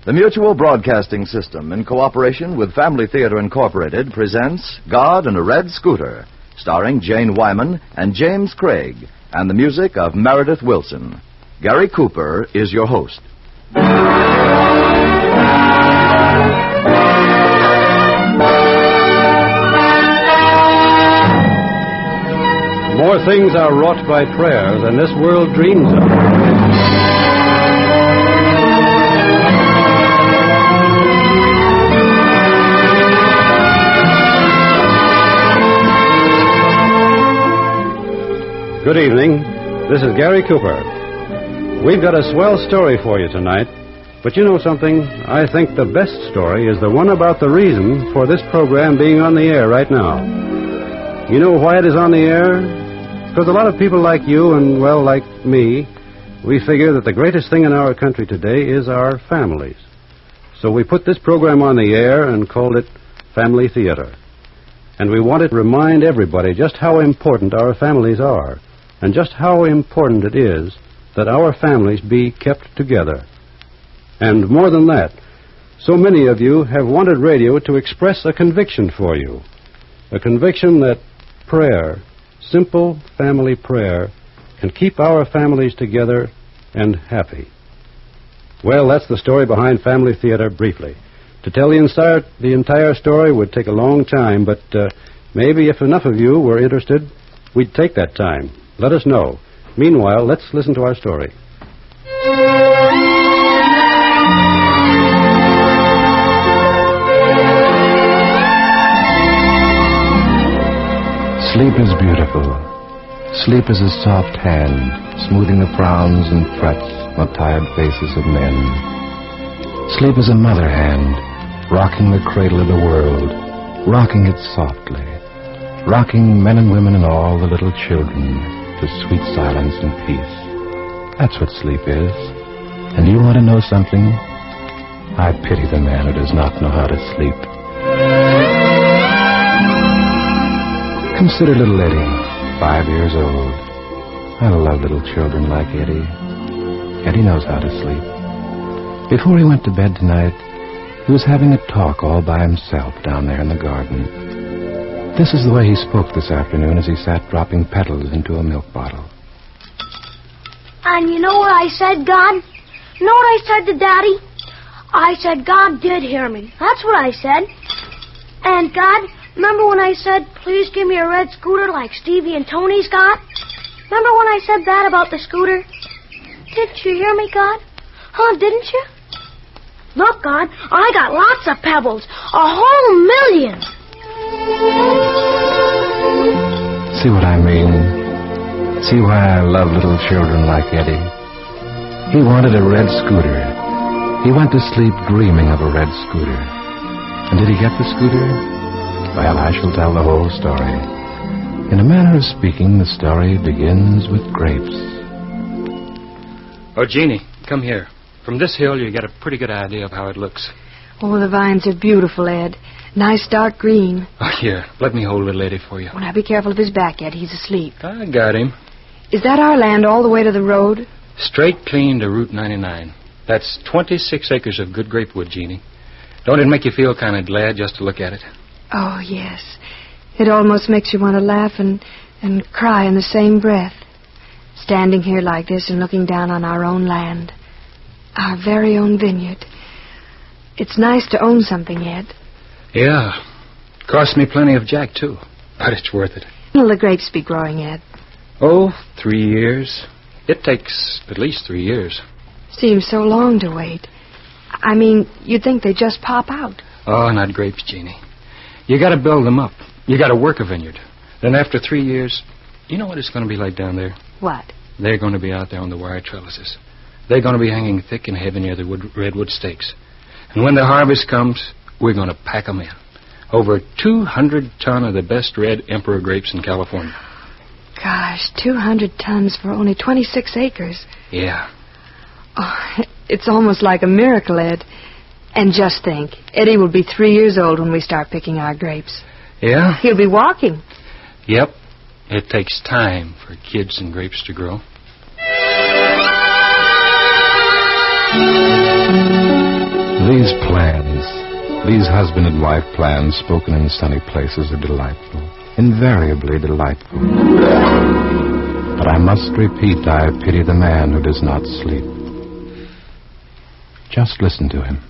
The Mutual Broadcasting System, in cooperation with Family Theater Incorporated, presents God in a Red Scooter, starring Jane Wyman and James Craig, and the music of Meredith Wilson. Gary Cooper is your host. More things are wrought by prayer than this world dreams of. Good evening. This is Gary Cooper. We've got a swell story for you tonight. But you know something? I think the best story is the one about the reason for this program being on the air right now. You know why it is on the air? Because a lot of people like you and, well, like me, we figure that the greatest thing in our country today is our families. So we put this program on the air and called it Family Theater. And we wanted to remind everybody just how important our families are and just how important it is that our families be kept together. And more than that, so many of you have wanted radio to express a conviction for you, a conviction that prayer, simple family prayer, can keep our families together and happy. Well, that's the story behind Family Theater briefly. To tell the entire story would take a long time, but maybe if enough of you were interested, we'd take that time. Let us know. Meanwhile, let's listen to our story. Sleep is beautiful. Sleep is a soft hand, smoothing the frowns and frets of tired faces of men. Sleep is a mother hand, rocking the cradle of the world, rocking it softly, rocking men and women and all the little children to sweet silence and peace. That's what sleep is. And you want to know something? I pity the man who does not know how to sleep. Consider little Eddie, 5 years old. I love little children like Eddie. Eddie knows how to sleep. Before he went to bed tonight, he was having a talk all by himself down there in the garden. This is the way he spoke this afternoon as he sat dropping petals into a milk bottle. And you know what I said, God? You know what I said to Daddy? I said God did hear me. That's what I said. And God, remember when I said, please give me a red scooter like Stevie and Tony's got? Remember when I said that about the scooter? Didn't you hear me, God? Huh, didn't you? Look, God, I got lots of pebbles. A whole million. See what I mean? See why I love little children like Eddie? He wanted a red scooter. He went to sleep dreaming of a red scooter. And did he get the scooter? Well, I shall tell the whole story. In a manner of speaking, the story begins with grapes. Oh, Jeannie, come here. From this hill, you get a pretty good idea of how it looks. Oh, the vines are beautiful, Ed. Nice dark green. Oh, here, let me hold little Eddie for you. Oh, now be careful of his back, Ed. He's asleep. I got him. Is that our land all the way to the road? Straight clean to Route 99. That's 26 acres of good grapewood, Jeannie. Don't it make you feel kind of glad just to look at it? Oh, yes. It almost makes you want to laugh and cry in the same breath. Standing here like this and looking down on our own land. Our very own vineyard. It's nice to own something, Ed. Yeah. Cost me plenty of jack, too. But it's worth it. When will the grapes be growing, Ed? Oh, 3 years. It takes at least 3 years. Seems so long to wait. I mean, you'd think they'd just pop out. Oh, not grapes, Jeannie. You got to build them up. You got to work a vineyard. Then after 3 years, you know what it's going to be like down there? What? They're going to be out there on the wire trellises. They're going to be hanging thick and heavy near the redwood stakes. And when the harvest comes, we're going to pack them in. Over 200 ton of the best red emperor grapes in California. Gosh, 200 tons for only 26 acres. Yeah. Oh, it's almost like a miracle, Ed. And just think, Eddie will be 3 years old when we start picking our grapes. Yeah? He'll be walking. Yep. It takes time for kids and grapes to grow. These plans, these husband and wife plans spoken in sunny places are delightful, invariably delightful. But I must repeat, I pity the man who does not sleep. Just listen to him.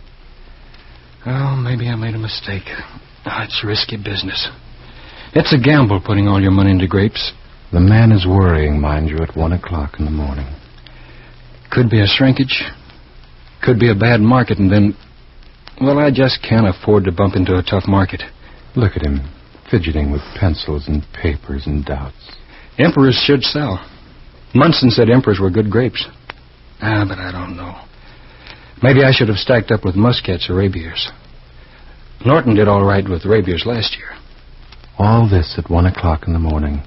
Oh, maybe I made a mistake. It's risky business. It's a gamble putting all your money into grapes. The man is worrying, mind you, at 1 o'clock in the morning. Could be a shrinkage. Could be a bad market, and then... Well, I just can't afford to bump into a tough market. Look at him, fidgeting with pencils and papers and doubts. Emperors should sell. Munson said emperors were good grapes. But I don't know. Maybe I should have stacked up with Muscats or Rabiers. Norton did all right with Rabiers last year. All this at 1 o'clock in the morning,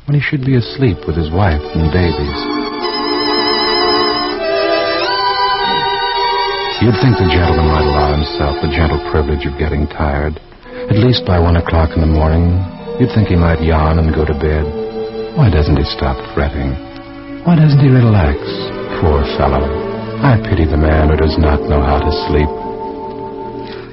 when he should be asleep with his wife and babies. You'd think the gentleman might allow himself the gentle privilege of getting tired. At least by 1 o'clock in the morning, you'd think he might yawn and go to bed. Why doesn't he stop fretting? Why doesn't he relax? Poor fellow. I pity the man who does not know how to sleep.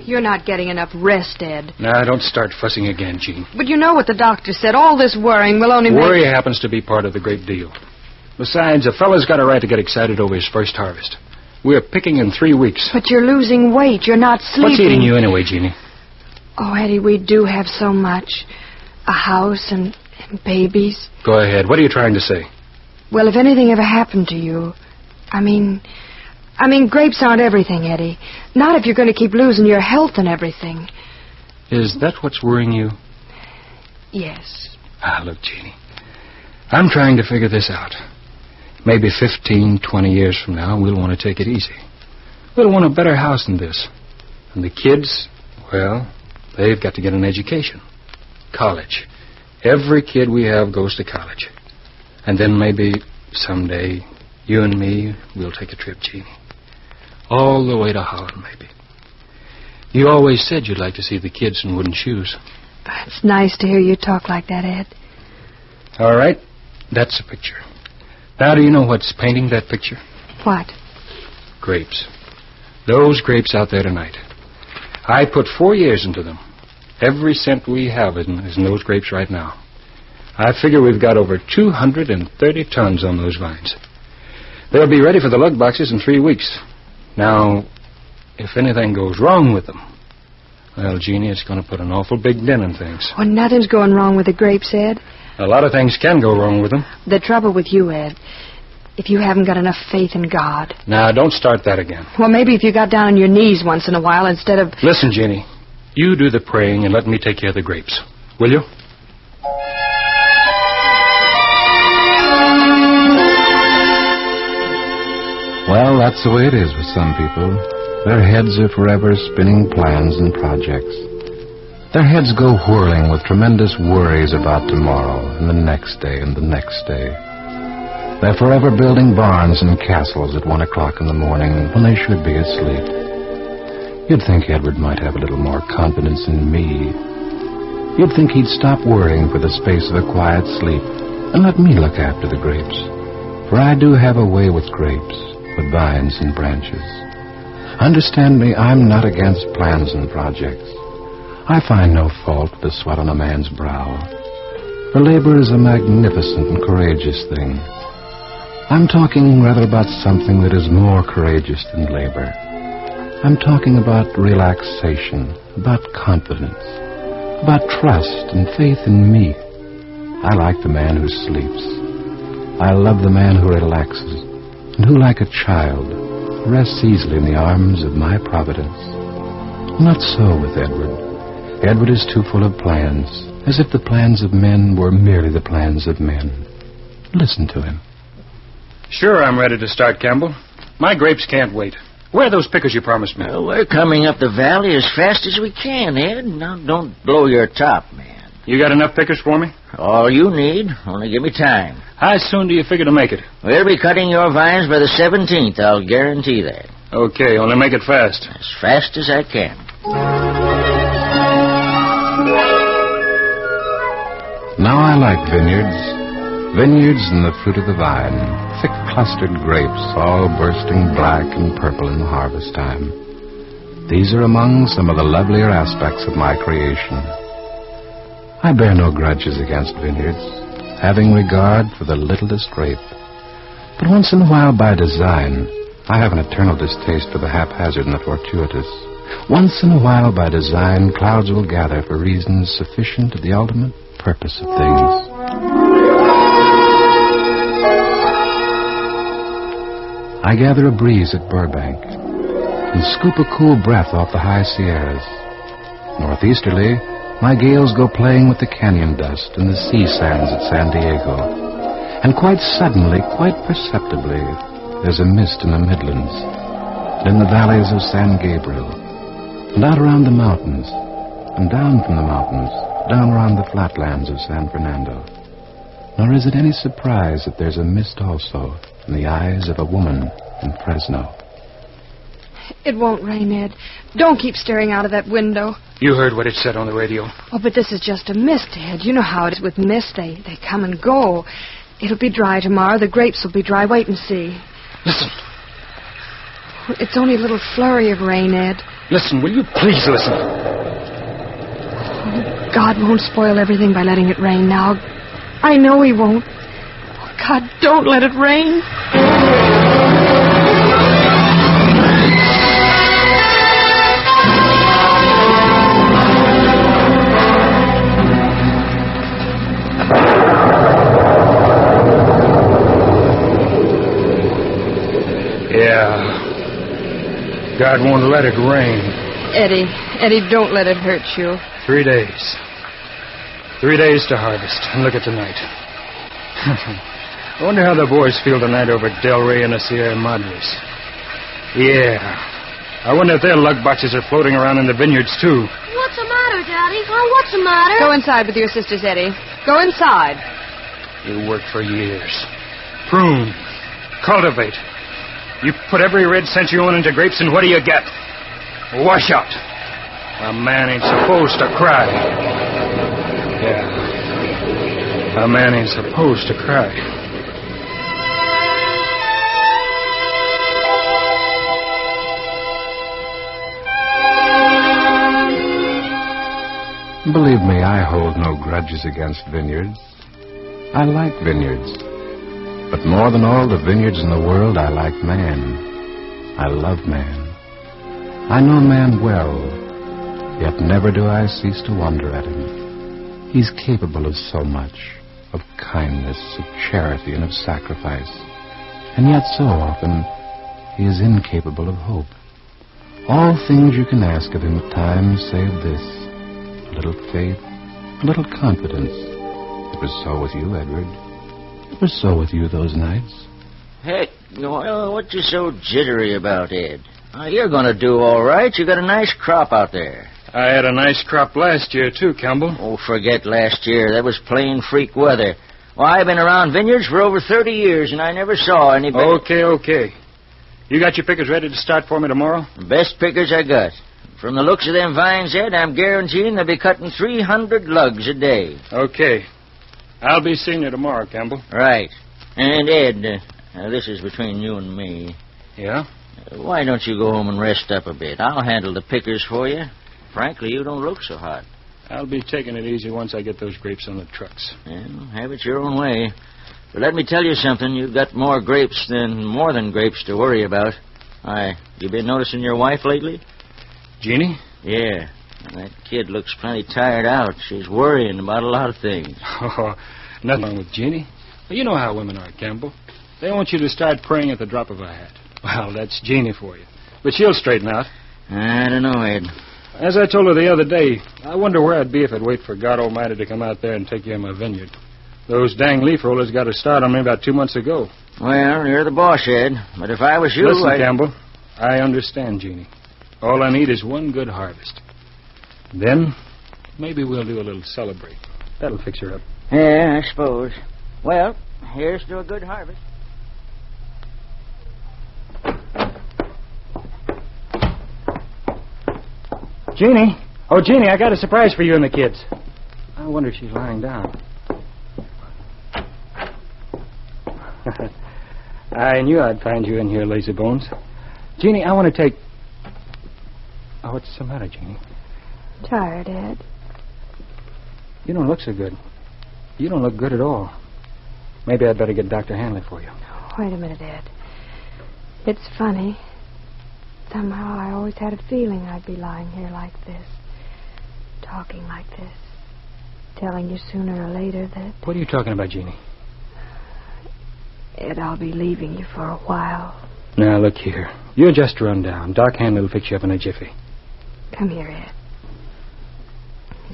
You're not getting enough rest, Ed. Now, don't start fussing again, Jean. But you know what the doctor said. All this worrying will only make... Worry happens to be part of the great deal. Besides, a fellow's got a right to get excited over his first harvest. We're picking in 3 weeks. But you're losing weight. You're not sleeping. What's eating you anyway, Jeannie? Oh, Eddie, we do have so much. A house and babies. Go ahead. What are you trying to say? Well, if anything ever happened to you... I mean, grapes aren't everything, Eddie. Not if you're going to keep losing your health and everything. Is that what's worrying you? Yes. Look, Jeannie. I'm trying to figure this out. Maybe 15, 20 years from now, we'll want to take it easy. We'll want a better house than this. And the kids, well, they've got to get an education. College. Every kid we have goes to college. And then maybe someday, you and me, we'll take a trip, Jeannie. All the way to Holland, maybe. You always said you'd like to see the kids in wooden shoes. It's nice to hear you talk like that, Ed. All right. That's the picture. Now, do you know what's painting that picture? What? Grapes. Those grapes out there tonight. I put 4 years into them. Every cent we have is in those grapes right now. I figure we've got over 230 tons on those vines. They'll be ready for the lug boxes in 3 weeks. Now, if anything goes wrong with them, well, Jeannie, it's going to put an awful big dent in things. Well, nothing's going wrong with the grapes, Ed. A lot of things can go wrong with them. The trouble with you, Ed, if you haven't got enough faith in God. Now, don't start that again. Well, maybe if you got down on your knees once in a while instead of... Listen, Jeannie, you do the praying and let me take care of the grapes. Will you? Well, that's the way it is with some people. Their heads are forever spinning plans and projects. Their heads go whirling with tremendous worries about tomorrow and the next day and the next day. They're forever building barns and castles at 1 o'clock in the morning when they should be asleep. You'd think Edward might have a little more confidence in me. You'd think he'd stop worrying for the space of a quiet sleep and let me look after the grapes. For I do have a way with grapes, with vines and branches. Understand me, I'm not against plans and projects. I find no fault with the sweat on a man's brow. For labor is a magnificent and courageous thing. I'm talking rather about something that is more courageous than labor. I'm talking about relaxation, about confidence, about trust and faith in me. I like the man who sleeps. I love the man who relaxes, and who, like a child, rests easily in the arms of my providence. Not so with Edward. Edward is too full of plans, as if the plans of men were merely the plans of men. Listen to him. Sure, I'm ready to start, Campbell. My grapes can't wait. Where are those pickers you promised me? Well, we're coming up the valley as fast as we can, Ed. Now, don't blow your top, man. You got enough pickers for me? All you need. Only give me time. How soon do you figure to make it? We'll be cutting your vines by the 17th, I'll guarantee that. Okay, only make it fast. As fast as I can. Now I like vineyards. Vineyards and the fruit of the vine. Thick clustered grapes, all bursting black and purple in the harvest time. these are among some of the lovelier aspects of my creation. I bear no grudges against vineyards, having regard for the littlest grape. But once in a while, by design, I have an eternal distaste for the haphazard and the fortuitous. Once in a while, by design, clouds will gather for reasons sufficient to the ultimate purpose of things. I gather a breeze at Burbank and scoop a cool breath off the high Sierras. Northeasterly, my gales go playing with the canyon dust and the sea sands at San Diego. And quite suddenly, quite perceptibly, there's a mist in the Midlands, and in the valleys of San Gabriel, and out around the mountains, and down from the mountains, down around the flatlands of San Fernando. Nor is it any surprise that there's a mist also in the eyes of a woman in Fresno. It won't rain, Ed. Don't keep staring out of that window. You heard what it said on the radio. Oh, but this is just a mist, Ed. You know how it is with mist. They come and go. It'll be dry tomorrow. The grapes will be dry. Wait and see. Listen. It's only a little flurry of rain, Ed. Listen, will you please listen? God won't spoil everything by letting it rain now. I know he won't. Oh, God, don't let it rain. Yeah. God won't let it rain. Eddie, don't let it hurt you. 3 days. 3 days to harvest. And look at tonight. I wonder how the boys feel tonight over Del Rey and the Sierra Madres. Yeah. I wonder if their lug boxes are floating around in the vineyards, too. What's the matter, Daddy? Huh? What's the matter? Go inside with your sisters, Eddie. Go inside. You worked for years. Prune. Cultivate. You put every red cent you own into grapes, and what do you get? A washout. A man ain't supposed to cry. Yeah. A man ain't supposed to cry. Believe me, I hold no grudges against vineyards. I like vineyards. But more than all the vineyards in the world, I like man. I love man. I know man well, yet never do I cease to wonder at him. He's capable of so much, of kindness, of charity, and of sacrifice. And yet so often, he is incapable of hope. All things you can ask of him at times, save this: a little faith, a little confidence. It was so with you, Edward. It was so with you those nights. Heck, well, what you so jittery about, Ed? You're going to do all right. You got a nice crop out there. I had a nice crop last year, too, Campbell. Oh, forget last year. That was plain freak weather. Well, I've been around vineyards for over 30 years, and I never saw any better. Okay. You got your pickers ready to start for me tomorrow? Best pickers I got. From the looks of them vines, Ed, I'm guaranteeing they'll be cutting 300 lugs a day. Okay. I'll be seeing you tomorrow, Campbell. Right. And, Ed, this is between you and me. Yeah? Why don't you go home and rest up a bit? I'll handle the pickers for you. Frankly, you don't look so hot. I'll be taking it easy once I get those grapes on the trucks. Well, have it your own way. But let me tell you something. You've got more than grapes to worry about. You been noticing your wife lately? Jeannie? Yeah. That kid looks plenty tired out. She's worrying about a lot of things. Oh, nothing wrong with Jeannie. Well, you know how women are, Campbell. They want you to start praying at the drop of a hat. Well, that's Jeannie for you. But she'll straighten out. I don't know, Ed. As I told her the other day, I wonder where I'd be if I'd wait for God Almighty to come out there and take care of my vineyard. Those dang leaf rollers got a start on me about 2 months ago. Well, you're the boss, Ed. But if I was you, Listen, Campbell, I understand, Jeannie. All I need is one good harvest. Then, maybe we'll do a little celebrate. That'll fix her up. Yeah, I suppose. Well, here's to a good harvest. Jeannie! Oh, Jeannie, I got a surprise for you and the kids. I wonder if she's lying down. I knew I'd find you in here, lazy bones. Jeannie, I want to take... Oh, what's the matter, Jeannie? Tired, Ed. You don't look so good. You don't look good at all. Maybe I'd better get Dr. Hanley for you. Wait a minute, Ed. It's funny. Somehow I always had a feeling I'd be lying here like this, talking like this, telling you sooner or later that... What are you talking about, Jeannie? Ed, I'll be leaving you for a while. Now, look here. You're just run down. Doc Hanley will fix you up in a jiffy. Come here, Ed.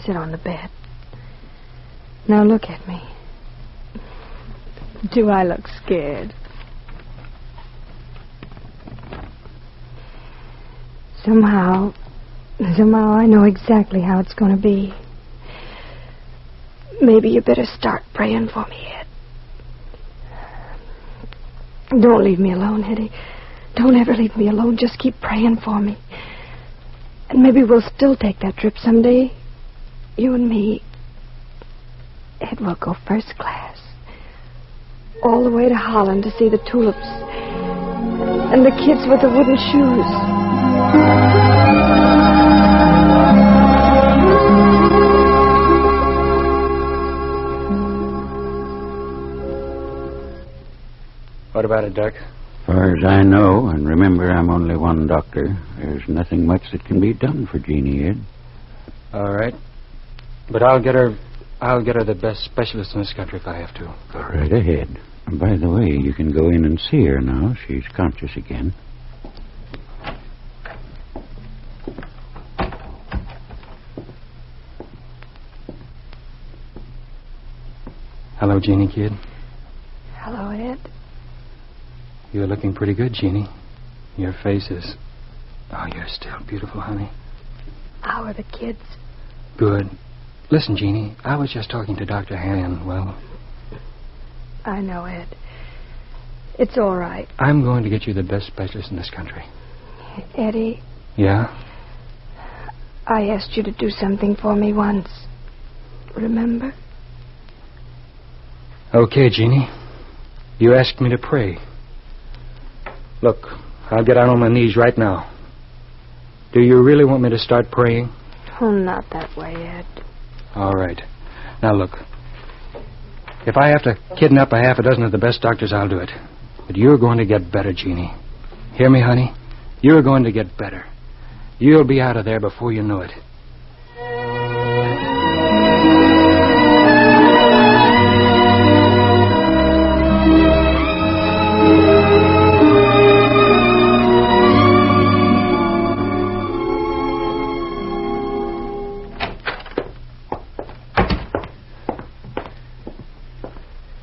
Sit on the bed. Now look at me. Do I look scared? Somehow I know exactly how it's going to be. Maybe you better start praying for me, Ed. Don't leave me alone, Eddie. Don't ever leave me alone. Just keep praying for me. And maybe we'll still take that trip someday. You and me. Ed, we'll go first class. All the way to Holland to see the tulips. And the kids with the wooden shoes. What about it, Doc? As far as I know, and remember I'm only one doctor, there's nothing much that can be done for Jeannie, Ed. All right. But I'll get her the best specialist in this country if I have to. Go right ahead. And by the way, you can go in and see her now. She's conscious again. Hello, Jeannie, kid. Hello, Ed. You're looking pretty good, Jeannie. Your face is... Oh, you're still beautiful, honey. How are the kids? Good. Listen, Jeannie, I was just talking to Dr. Han. Well... I know, Ed. It's all right. I'm going to get you the best specialist in this country. Eddie? Yeah? I asked you to do something for me once. Remember? Okay, Jeannie. You asked me to pray. Look, I'll get out on my knees right now. Do you really want me to start praying? Oh, not that way, Ed. All right. Now, look. If I have to kidnap a half a dozen of the best doctors, I'll do it. But you're going to get better, Jeannie. Hear me, honey? You're going to get better. You'll be out of there before you know it.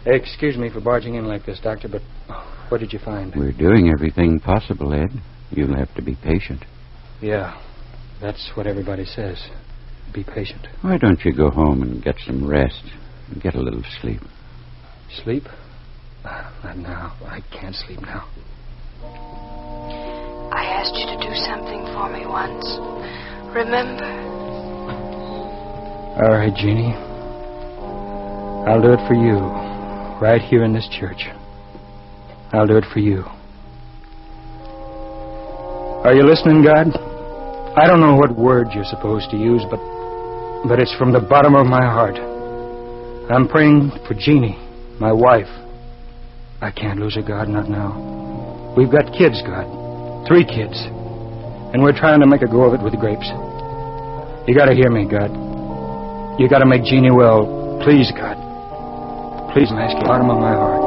Excuse me for barging in like this, Doctor, but what did you find? We're doing everything possible, Ed. You'll have to be patient. Yeah, that's what everybody says. Be patient. Why don't you go home and get some rest and get a little sleep? Sleep? Not now. I can't sleep now. I asked you to do something for me once. Remember? All right, Jeannie. I'll do it for you. Right here in this church. I'll do it for you. Are you listening, God? I don't know what word you're supposed to use, but it's from the bottom of my heart. I'm praying for Jeannie, my wife. I can't lose her, God, not now. We've got kids, God. 3 kids. And we're trying to make a go of it with grapes. You gotta hear me, God. You gotta make Jeannie well. Please, God. Please, I'm asking you, bottom of my heart.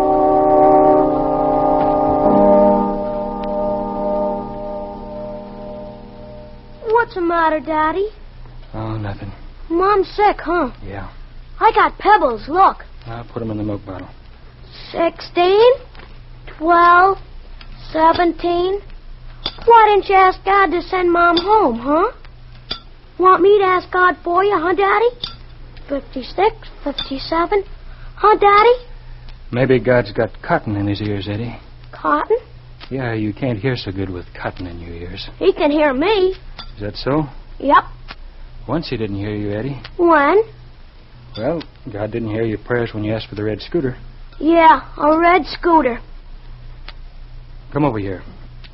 What's the matter, Daddy? Oh, nothing. Mom's sick, huh? Yeah. I got pebbles, look. I'll put them in the milk bottle. 16, 12, 17. Why didn't you ask God to send Mom home, huh? Want me to ask God for you, huh, Daddy? 56, 57. Huh, Daddy? Maybe God's got cotton in his ears, Eddie. Cotton? Yeah, you can't hear so good with cotton in your ears. He can hear me. Is that so? Yep. Once he didn't hear you, Eddie. When? Well, God didn't hear your prayers when you asked for the red scooter. Yeah, a red scooter. Come over here.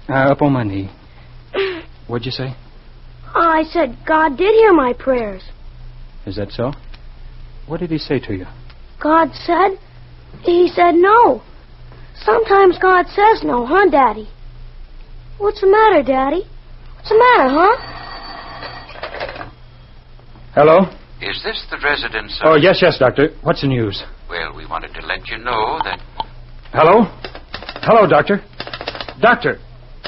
Up on my knee. What'd you say? I said God did hear my prayers. Is that so? What did he say to you? God said? He said no. Sometimes God says no, huh, Daddy? What's the matter, Daddy? What's the matter, huh? Hello? Is this the residence of... Oh, yes, Doctor. What's the news? Well, we wanted to let you know that... Hello? Hello, Doctor. Doctor.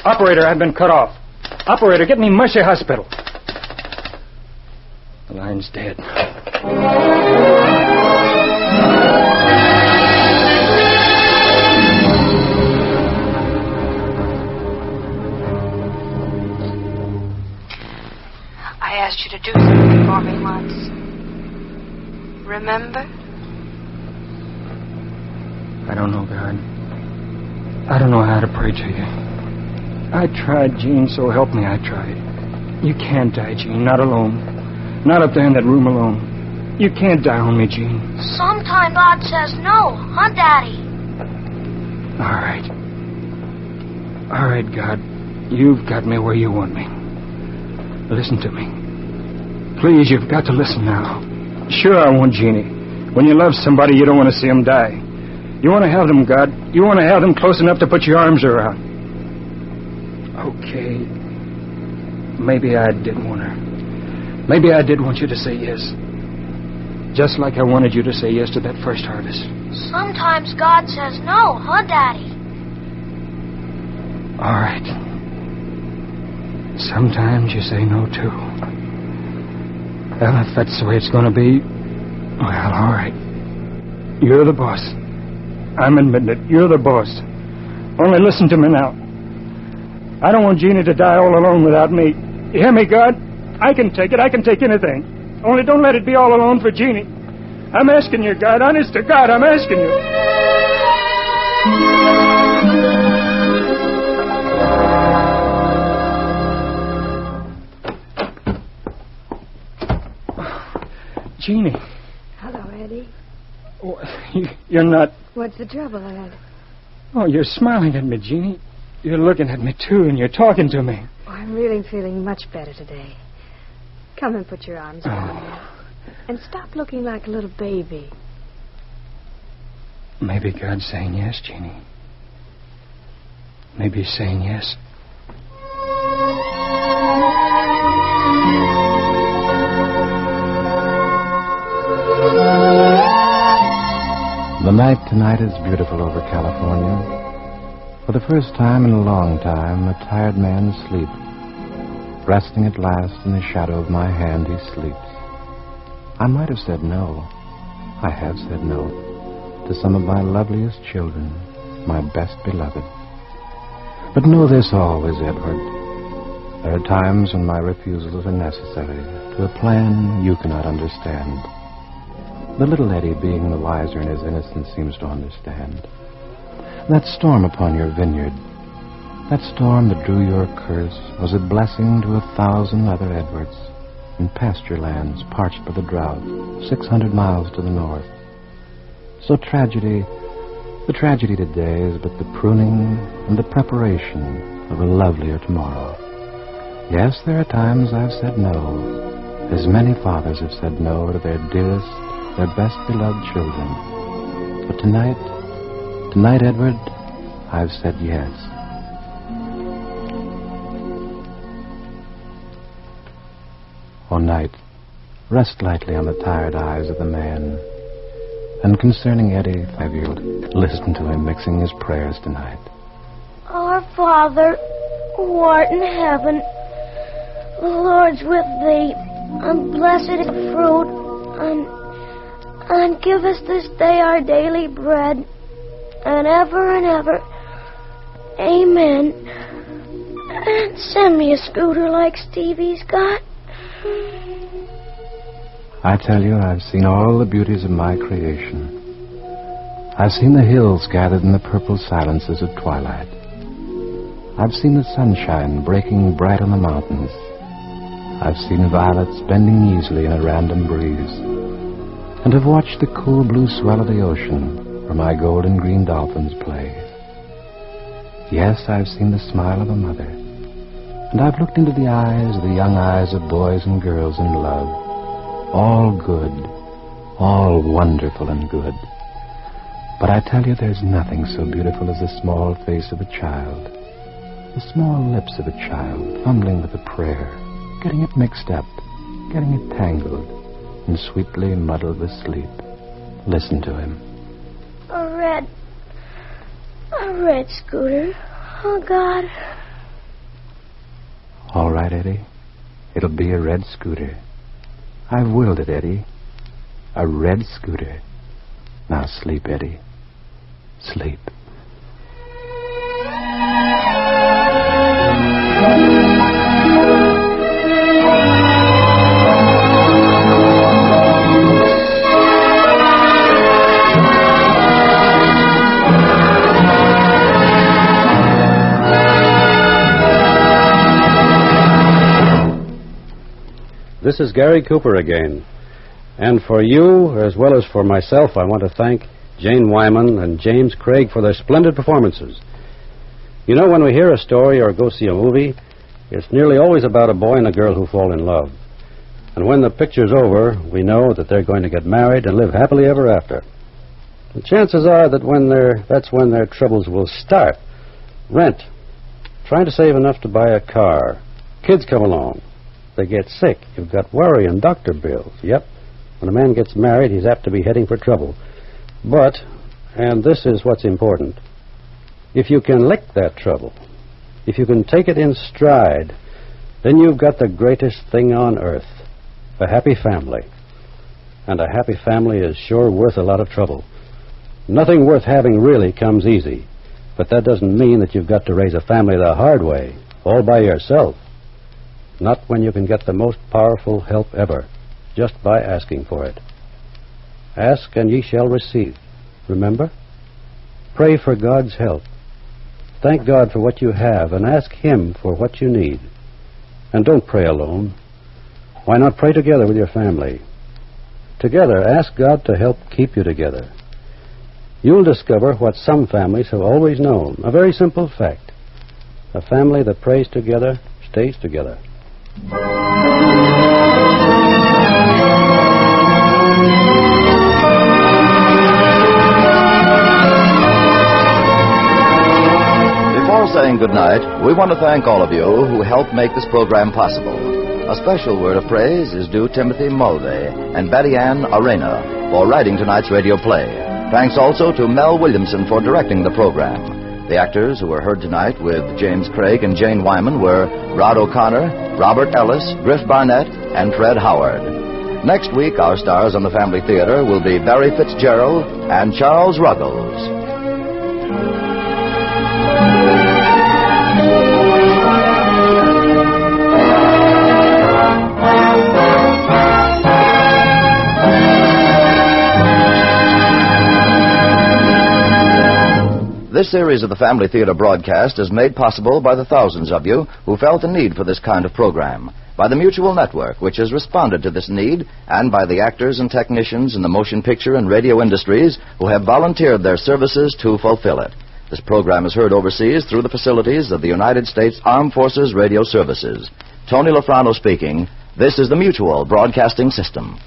Operator, I've been cut off. Operator, get me Mercy Hospital. The line's dead. I asked you to do something for me once. Remember? I don't know, God. I don't know how to pray to you. I tried, Gene, so help me, I tried. You can't die, Gene, not alone. Not up there in that room alone. You can't die on me, Gene. Sometimes God says no, huh, Daddy? All right. All right, God. You've got me where you want me. Listen to me. Please, you've got to listen now. Sure, I want Jeannie. When you love somebody, you don't want to see them die. You want to have them, God. You want to have them close enough to put your arms around. Okay. Maybe I did want her. Maybe I did want you to say yes. Just like I wanted you to say yes to that first harvest. Sometimes God says no, huh, Daddy? All right. Sometimes you say no, too. Well, if that's the way it's going to be, well, all right. You're the boss. I'm admitting it. You're the boss. Only listen to me now. I don't want Jeannie to die all alone without me. You hear me, God? I can take it. I can take anything. Only don't let it be all alone for Jeannie. I'm asking you, God. Honest to God, I'm asking you. Jeannie. Hello, Eddie. Oh, you're not... What's the trouble, Ed? Oh, you're smiling at me, Jeannie. You're looking at me, too, and you're talking to me. Oh, I'm really feeling much better today. Come and put your arms around me. And stop looking like a little baby. Maybe God's saying yes, Jeannie. Maybe he's saying yes. The night tonight is beautiful over California. For the first time in a long time, a tired man sleeps. Resting at last in the shadow of my hand, he sleeps. I might have said no. I have said no to some of my loveliest children, my best beloved. But know this always, Edward. There are times when my refusals are necessary to a plan you cannot understand. The little Eddie, being the wiser in his innocence, seems to understand. That storm upon your vineyard, that storm that drew your curse, was a blessing to 1,000 other Edwards in pasture lands parched by the drought, 600 miles to the north. So the tragedy today is but the pruning and the preparation of a lovelier tomorrow. Yes, there are times I've said no, as many fathers have said no to their dearest, their best beloved children. But tonight, Edward, I've said yes. O night, rest lightly on the tired eyes of the man. And concerning Eddie, have you listened to him mixing his prayers tonight? Our Father, who art in heaven, the Lord's with thee, and blessed is the fruit, and give us this day our daily bread, and ever, amen. And send me a scooter like Stevie's got. I tell you, I've seen all the beauties of my creation. I've seen the hills gathered in the purple silences of twilight. I've seen the sunshine breaking bright on the mountains. I've seen violets bending easily in a random breeze, and have watched the cool blue swell of the ocean where my golden green dolphins play. Yes, I've seen the smile of a mother, And I've looked into the eyes, the young eyes of boys and girls in love. All good, all wonderful and good. But I tell you, there's nothing so beautiful as the small face of a child. The small lips of a child, fumbling with a prayer, getting it mixed up, getting it tangled, and sweetly muddled with sleep. Listen to him. A red scooter. Oh, God. All right, Eddie. It'll be a red scooter. I've willed it, Eddie. A red scooter. Now sleep, Eddie. Sleep. This is Gary Cooper again. And for you, as well as for myself, I want to thank Jane Wyman and James Craig for their splendid performances. You know, when we hear a story or go see a movie, it's nearly always about a boy and a girl who fall in love. And when the picture's over, we know that they're going to get married and live happily ever after. The chances are that that's when their troubles will start. Rent, trying to save enough to buy a car, kids come along. They get sick. You've got worry and doctor bills. Yep. When a man gets married, he's apt to be heading for trouble. But, and this is what's important, if you can lick that trouble, if you can take it in stride, then you've got the greatest thing on earth, a happy family. And a happy family is sure worth a lot of trouble. Nothing worth having really comes easy, but that doesn't mean that you've got to raise a family the hard way, all by yourself. Not when you can get the most powerful help ever, just by asking for it. Ask and ye shall receive. Remember? Pray for God's help. Thank God for what you have and ask Him for what you need. And don't pray alone. Why not pray together with your family? Together, ask God to help keep you together. You'll discover what some families have always known, a very simple fact. A family that prays together stays together. Before saying goodnight, we want to thank all of you who helped make this program possible. A special word of praise is due Timothy Mulvey and Betty Ann Arena for writing tonight's radio play. Thanks also to Mel Williamson for directing the program. The actors who were heard tonight with James Craig and Jane Wyman were Rod O'Connor, Robert Ellis, Griff Barnett, and Fred Howard. Next week, our stars on the Family Theater will be Barry Fitzgerald and Charles Ruggles. This series of the Family Theater broadcast is made possible by the thousands of you who felt the need for this kind of program, by the Mutual Network, which has responded to this need, and by the actors and technicians in the motion picture and radio industries who have volunteered their services to fulfill it. This program is heard overseas through the facilities of the United States Armed Forces Radio Services. Tony Lafrano speaking. This is the Mutual Broadcasting System.